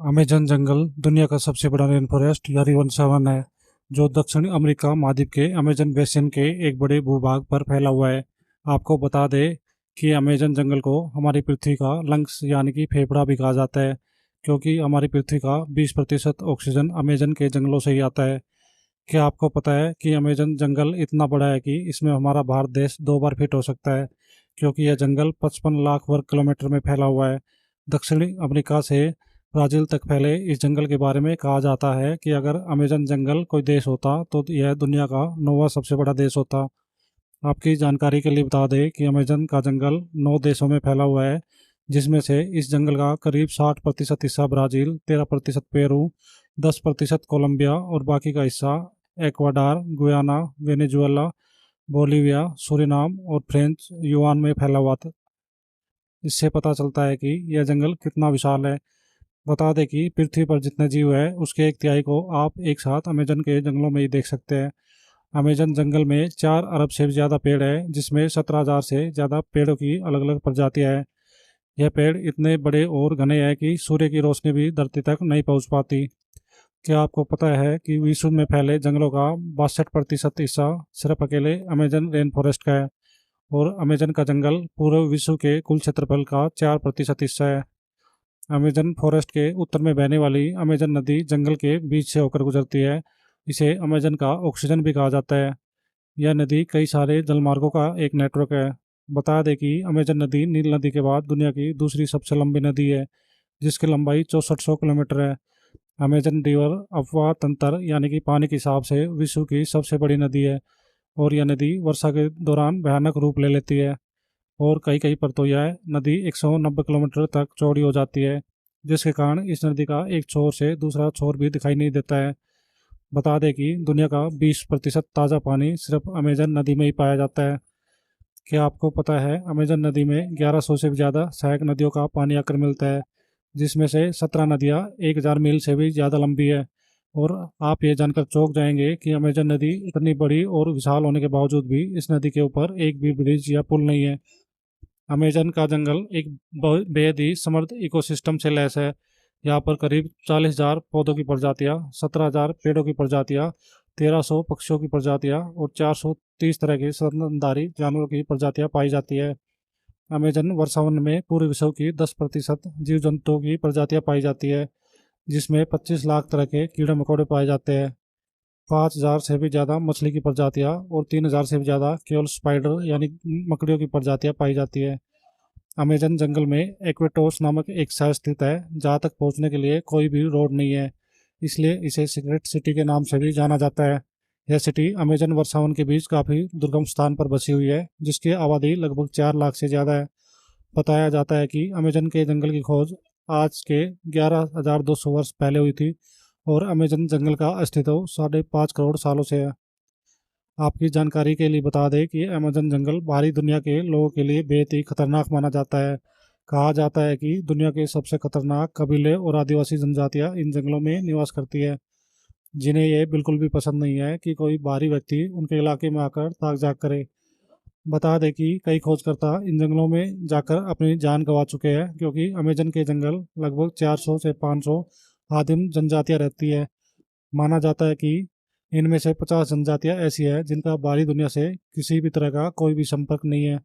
Amazon जंगल दुनिया का सबसे बड़ा रेन फॉरेस्ट या रिवन सावन है, जो दक्षिण अमेरिका महाद्वीप के अमेजन बेसिन के एक बड़े भूभाग पर फैला हुआ है। आपको बता दें कि अमेजन जंगल को हमारी पृथ्वी का लंग्स यानी कि फेफड़ा भी कहा जाता है, क्योंकि हमारी पृथ्वी का 20% ऑक्सीजन अमेजन के जंगलों से ही आता है। क्या आपको पता है कि अमेजन जंगल इतना बड़ा है कि इसमें हमारा भारत देश 2 बार फिट हो सकता है, क्योंकि यह जंगल 55 लाख वर्ग किलोमीटर में फैला हुआ है। दक्षिणी अमेरिका से ब्राज़ील तक फैले इस जंगल के बारे में कहा जाता है कि अगर अमेज़न जंगल कोई देश होता तो यह दुनिया का 9वां सबसे बड़ा देश होता। आपकी जानकारी के लिए बता दें कि अमेज़न का जंगल 9 देशों में फैला हुआ है, जिसमें से इस जंगल का करीब 60% हिस्सा ब्राज़ील, 13% पेरू, 10% कोलंबिया और बाकी का हिस्सा Ecuador, Guyana, Venezuela, Bolivia, Suriname और फ्रेंच युआन में फैला हुआ था। इससे पता चलता है कि यह जंगल कितना विशाल है। बता दें कि पृथ्वी पर जितने जीव है उसके 1/3 को आप एक साथ अमेजन के जंगलों में ही देख सकते हैं। अमेजन जंगल में 4 अरब से भी ज़्यादा पेड़ है, जिसमें 17,000 से ज़्यादा पेड़ों की अलग अलग प्रजातियां हैं। यह पेड़ इतने बड़े और घने हैं कि सूर्य की रोशनी भी धरती तक नहीं पहुंच पाती। क्या आपको पता है कि विश्व में फैले जंगलों का 62% हिस्सा सिर्फ अकेले अमेजन रेन फॉरेस्ट का है, और अमेजन का जंगल पूरे विश्व के कुल क्षेत्रफल का 4% हिस्सा है। अमेजन फॉरेस्ट के उत्तर में बहने वाली अमेजन नदी जंगल के बीच से होकर गुजरती है। इसे अमेजन का ऑक्सीजन भी कहा जाता है। यह नदी कई सारे जलमार्गों का एक नेटवर्क है। बता दें कि अमेजन नदी नील नदी के बाद दुनिया की दूसरी सबसे लंबी नदी है, जिसकी लंबाई 6400 किलोमीटर है। अमेजन रिवर अफवाह तंत्र यानी कि पानी के हिसाब से विश्व की सबसे बड़ी नदी है, और यह नदी वर्षा के दौरान भयानक रूप ले लेती है, और कई कई पर तो यह नदी 190 किलोमीटर तक चौड़ी हो जाती है, जिसके कारण इस नदी का एक छोर से दूसरा छोर भी दिखाई नहीं देता है। बता दें कि दुनिया का 20% ताज़ा पानी सिर्फ अमेजन नदी में ही पाया जाता है। क्या आपको पता है अमेजन नदी में 1100 से भी ज़्यादा सहायक नदियों का पानी आकर मिलता है, जिसमें से 17 नदियाँ 1000 मील से भी ज़्यादा लंबी है। और आप ये जानकर चौंक जाएंगे कि अमेजन नदी इतनी बड़ी और विशाल होने के बावजूद भी इस नदी के ऊपर एक भी ब्रिज या पुल नहीं है। अमेजन का जंगल एक बेहद ही समृद्ध इकोसिस्टम से लैस है। यहाँ पर करीब 40,000 पौधों की प्रजातियाँ, 17,000 पेड़ों की प्रजातियाँ, 1300 पक्षियों की प्रजातियाँ और 430 तरह के स्तनधारी जानवरों की प्रजातियाँ पाई जाती है। अमेजन वर्षावन में पूरे विश्व की 10% जीव जंतुओं की प्रजातियाँ पाई जाती है, जिसमें 25 लाख तरह के कीड़े मकोड़े पाए जाते हैं। 5,000 से भी ज़्यादा मछली की प्रजातियाँ और 3,000 से भी ज़्यादा केवल स्पाइडर यानी मकड़ियों की प्रजातियाँ पाई जाती है। अमेजन जंगल में एक्वेटोस नामक एक शहर स्थित है, जहाँ तक पहुँचने के लिए कोई भी रोड नहीं है, इसलिए इसे सीक्रेट सिटी के नाम से भी जाना जाता है। यह सिटी अमेजन वर्षावन के बीच काफ़ी दुर्गम स्थान पर बसी हुई है, जिसकी आबादी लगभग 4 लाख से ज़्यादा है। बताया जाता है कि अमेजन के जंगल की खोज आज के 11,200 वर्ष पहले हुई थी, और अमेजन जंगल का अस्तित्व 5.5 करोड़ सालों से है। आपकी जानकारी के लिए बता दें कि अमेजन जंगल बाहरी दुनिया के लोगों के लिए बेहद ही खतरनाक माना जाता है। कहा जाता है कि दुनिया के सबसे खतरनाक कबीले और आदिवासी जनजातियां इन जंगलों में निवास करती है, जिन्हें यह बिल्कुल भी पसंद नहीं है कि कोई बाहरी व्यक्ति उनके इलाके में आकर ताक झाक करे। बता दें कि कई खोजकर्ता इन जंगलों में जाकर अपनी जान गंवा चुके हैं, क्योंकि अमेजन के जंगल लगभग 400 से 500 आदिम जनजातियां रहती है। माना जाता है कि इनमें से 50 जनजातियां ऐसी है जिनका बाहरी दुनिया से किसी भी तरह का कोई भी संपर्क नहीं है।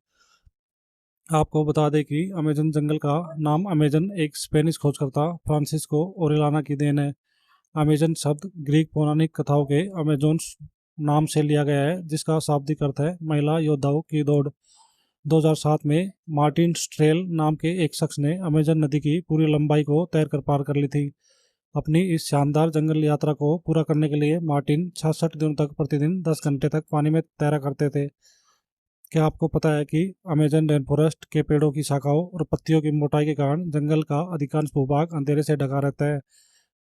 आपको बता दें कि अमेजन जंगल का नाम अमेजन एक स्पेनिश खोजकर्ता फ्रांसिस्को ओरेलाना की देन है। अमेजन शब्द ग्रीक पौराणिक कथाओं के अमेजोन्स नाम से लिया गया है, जिसका शाब्दिक अर्थ है महिला योद्धाओं की दौड़। 2007 में मार्टिन स्ट्रेल नाम के एक शख्स ने अमेजन नदी की पूरी लंबाई को तैरकर पार कर ली थी। अपनी इस शानदार जंगल यात्रा को पूरा करने के लिए मार्टिन 66 दिनों तक प्रतिदिन 10 घंटे तक पानी में तैरा करते थे। क्या आपको पता है कि अमेजन रेन फॉरेस्ट के पेड़ों की शाखाओं और पत्तियों की मोटाई के कारण जंगल का अधिकांश भूभाग अंधेरे से ढका रहता है,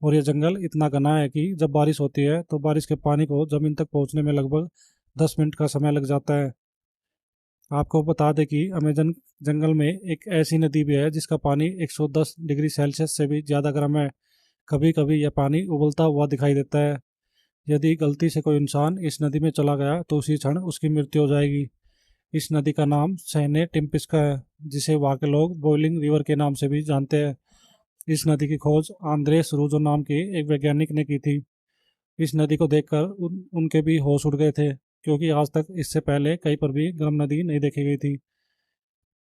और यह जंगल इतना घना है कि जब बारिश होती है तो बारिश के पानी को जमीन तक पहुंचने में लगभग 10 मिनट का समय लग जाता है। आपको बता दें कि अमेजन जंगल में एक ऐसी नदी भी है जिसका पानी 110 डिग्री सेल्सियस से भी ज़्यादा गर्म है। कभी कभी यह पानी उबलता हुआ दिखाई देता है। यदि गलती से कोई इंसान इस नदी में चला गया तो उसी क्षण उसकी मृत्यु हो जाएगी। इस नदी का नाम सैने टिम्पिस का है, जिसे वहाँ के लोग बॉइलिंग रिवर के नाम से भी जानते हैं। इस नदी की खोज आंद्रेस रूजो नाम के एक वैज्ञानिक ने की थी। इस नदी को देखकर उनके भी होश उड़ गए थे, क्योंकि आज तक इससे पहले कहीं पर भी गर्म नदी नहीं देखी गई थी।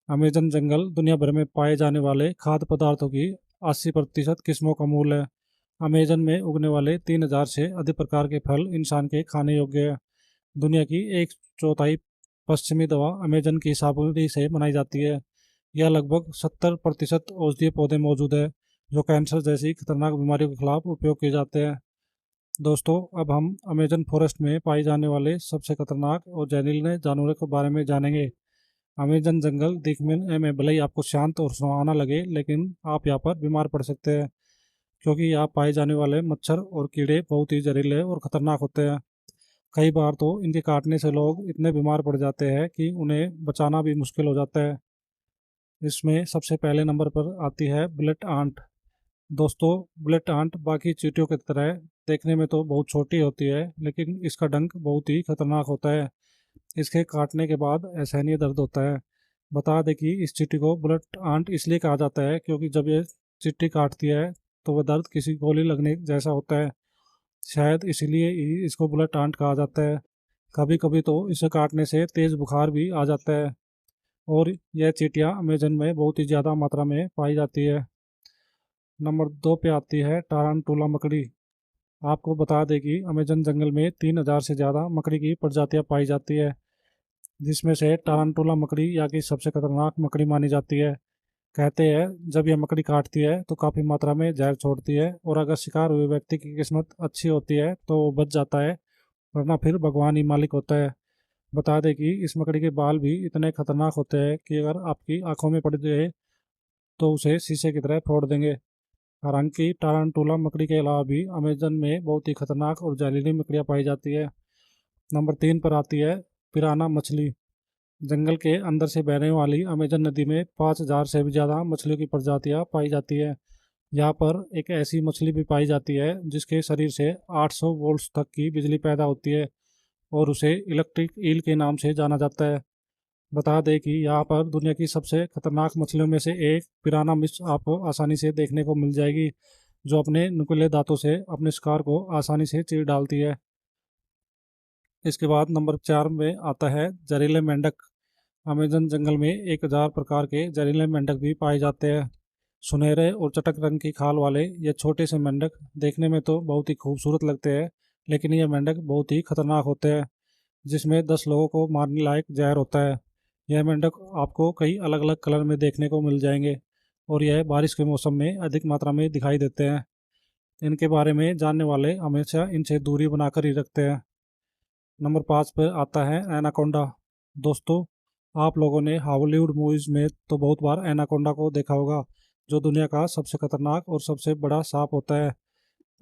अमेजन जंगल दुनिया भर में पाए जाने वाले खाद्य पदार्थों की 80% किस्मों का मूल है। अमेजन में उगने वाले 3000 से अधिक प्रकार के फल इंसान के खाने योग्य है। दुनिया की एक चौथाई पश्चिमी दवा अमेजन की साबुनी से बनाई जाती है। यह लगभग 70% औषधीय पौधे मौजूद है, जो कैंसर जैसी खतरनाक बीमारियों के खिलाफ उपयोग किए जाते हैं। दोस्तों, अब हम अमेजन फॉरेस्ट में पाए जाने वाले सबसे खतरनाक और जहरीले जानवरों के बारे में जानेंगे। अमेजन जंगल दिखने में भले ही आपको शांत और सुहाना लगे, लेकिन आप यहाँ पर बीमार पड़ सकते हैं, क्योंकि यहाँ पाए जाने वाले मच्छर और कीड़े बहुत ही जहरीले और खतरनाक होते हैं। कई बार तो इनके काटने से लोग इतने बीमार पड़ जाते हैं कि उन्हें बचाना भी मुश्किल हो जाता है। इसमें सबसे पहले नंबर पर आती है बुलेट आंट। दोस्तों, बुलेट आंट बाकी चींटियों की तरह देखने में तो बहुत छोटी होती है, लेकिन इसका डंक बहुत ही खतरनाक होता है। इसके काटने के बाद असहनीय दर्द होता है। बता दें कि इस चींटी को बुलेट आंट इसलिए कहा जाता है क्योंकि जब ये चींटी काटती है तो वह दर्द किसी गोली लगने जैसा होता है। शायद इसीलिए ही इसको बुलेट आंट कहा जाता है। कभी कभी तो इसे काटने से तेज बुखार भी आ जाता है। और यह चींटियाँ अमेजन में बहुत ही ज़्यादा मात्रा में पाई जाती है। नंबर 2 पे आती है टारंटुला मकड़ी। आपको बता दें कि अमेजन जंगल में 3000 से ज़्यादा मकड़ी की प्रजातियां पाई जाती है, जिसमें से टारंटुला मकड़ी यहाँ की सबसे खतरनाक मकड़ी मानी जाती है। कहते हैं जब यह मकड़ी काटती है तो काफ़ी मात्रा में जहर छोड़ती है, और अगर शिकार हुए व्यक्ति की किस्मत अच्छी होती है तो वो बच जाता है, वरना फिर भगवान ही मालिक होता है। बता दें कि इस मकड़ी के बाल भी इतने खतरनाक होते हैं कि अगर आपकी आंखों में पड़ जाए तो उसे शीशे की तरह फोड़ देंगे। हालांकि टारंटुला मकड़ी के अलावा भी अमेजन में बहुत ही खतरनाक और जहरीली मकड़ियाँ पाई जाती है। नंबर 3 पर आती है पिराना मछली। जंगल के अंदर से बहने वाली अमेजन नदी में 5000 से भी ज़्यादा मछलियों की प्रजातियाँ पाई जाती है। यहाँ पर एक ऐसी मछली भी पाई जाती है जिसके शरीर से 800 वोल्ट्स तक की बिजली पैदा होती है, और उसे इलेक्ट्रिक ईल के नाम से जाना जाता है। बता दें कि यहाँ पर दुनिया की सबसे खतरनाक मछलियों में से एक पिराना मिर्च आपको आसानी से देखने को मिल जाएगी, जो अपने नुकीले दांतों से अपने शिकार को आसानी से चीर डालती है। इसके बाद नंबर 4 में आता है जहरीले मेंढक। अमेजन जंगल में 1000 प्रकार के जहरीले मेंढक भी पाए जाते हैं। सुनहरे और चटक रंग की खाल वाले ये छोटे से मेंढक देखने में तो बहुत ही खूबसूरत लगते हैं, लेकिन ये मेंढक बहुत ही खतरनाक होते हैं, जिसमें 10 लोगों को मारने लायक जहर होता है। यह मेंढक आपको कई अलग अलग कलर में देखने को मिल जाएंगे, और यह बारिश के मौसम में अधिक मात्रा में दिखाई देते हैं। इनके बारे में जानने वाले हमेशा इनसे दूरी बनाकर ही रखते हैं। नंबर 5 पर आता है एनाकोंडा। दोस्तों, आप लोगों ने हॉलीवुड मूवीज में तो बहुत बार एनाकोंडा को देखा होगा, जो दुनिया का सबसे खतरनाक और सबसे बड़ा सांप होता है।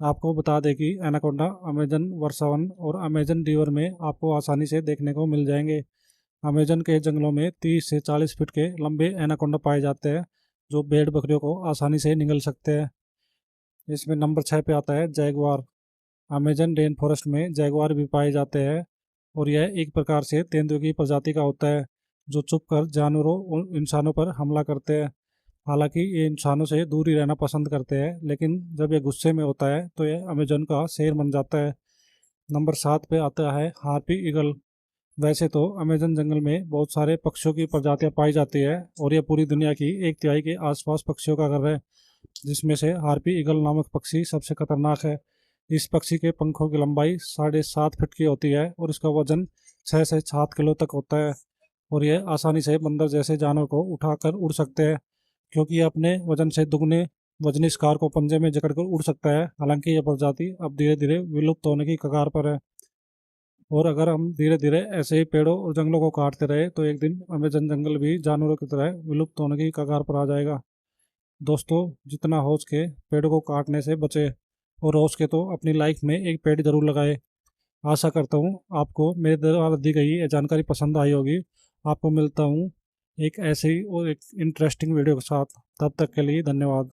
आपको बता दें कि एनाकोंडा अमेजन वर्षावन और अमेजन रिवर में आपको आसानी से देखने को मिल जाएंगे। अमेजन के जंगलों में 30 से 40 फीट के लंबे एनाकोंडा पाए जाते हैं, जो भेड़ बकरियों को आसानी से निगल सकते हैं। इसमें नंबर 6 पे आता है जैगुआर। अमेजन रेन फॉरेस्ट में जैगुआर भी पाए जाते हैं, और यह एक प्रकार से तेंदुए की प्रजाति का होता है, जो छुपकर जानवरों और इंसानों पर हमला करते हैं। हालांकि ये इंसानों से दूर ही रहना पसंद करते हैं, लेकिन जब ये गुस्से में होता है तो यह अमेजन का शेर बन जाता है। नंबर 7 पे आता है हार्पी ईगल। वैसे तो अमेजन जंगल में बहुत सारे पक्षियों की प्रजातियां पाई जाती है, और यह पूरी दुनिया की 1/3 के आसपास पक्षियों का घर है, जिसमें से हार्पी ईगल नामक पक्षी सबसे खतरनाक है। इस पक्षी के पंखों की लंबाई 7.5 फीट की होती है, और इसका वजन 6 से 7 किलो तक होता है, और यह आसानी से बंदर जैसे जानवर को उठाकर उड़ सकते हैं, क्योंकि यह अपने वजन से दुगने वजनी शिकार को पंजे में जकड़कर उड़ सकता है। हालांकि यह प्रजाति अब धीरे धीरे विलुप्त होने की कगार पर है, और अगर हम धीरे धीरे ऐसे ही पेड़ों और जंगलों को काटते रहे तो एक दिन अमेजन जंगल भी जानवरों की तरह विलुप्त होने की कगार पर आ जाएगा। दोस्तों, जितना हो सके पेड़ों को काटने से बचे, और हो सके तो अपनी लाइफ में एक पेड़ जरूर लगाए। आशा करता हूँ आपको मेरे द्वारा दी गई ये जानकारी पसंद आई होगी। आपको मिलता हूँ एक ऐसे ही और एक इंटरेस्टिंग वीडियो के साथ। तब तक के लिए धन्यवाद।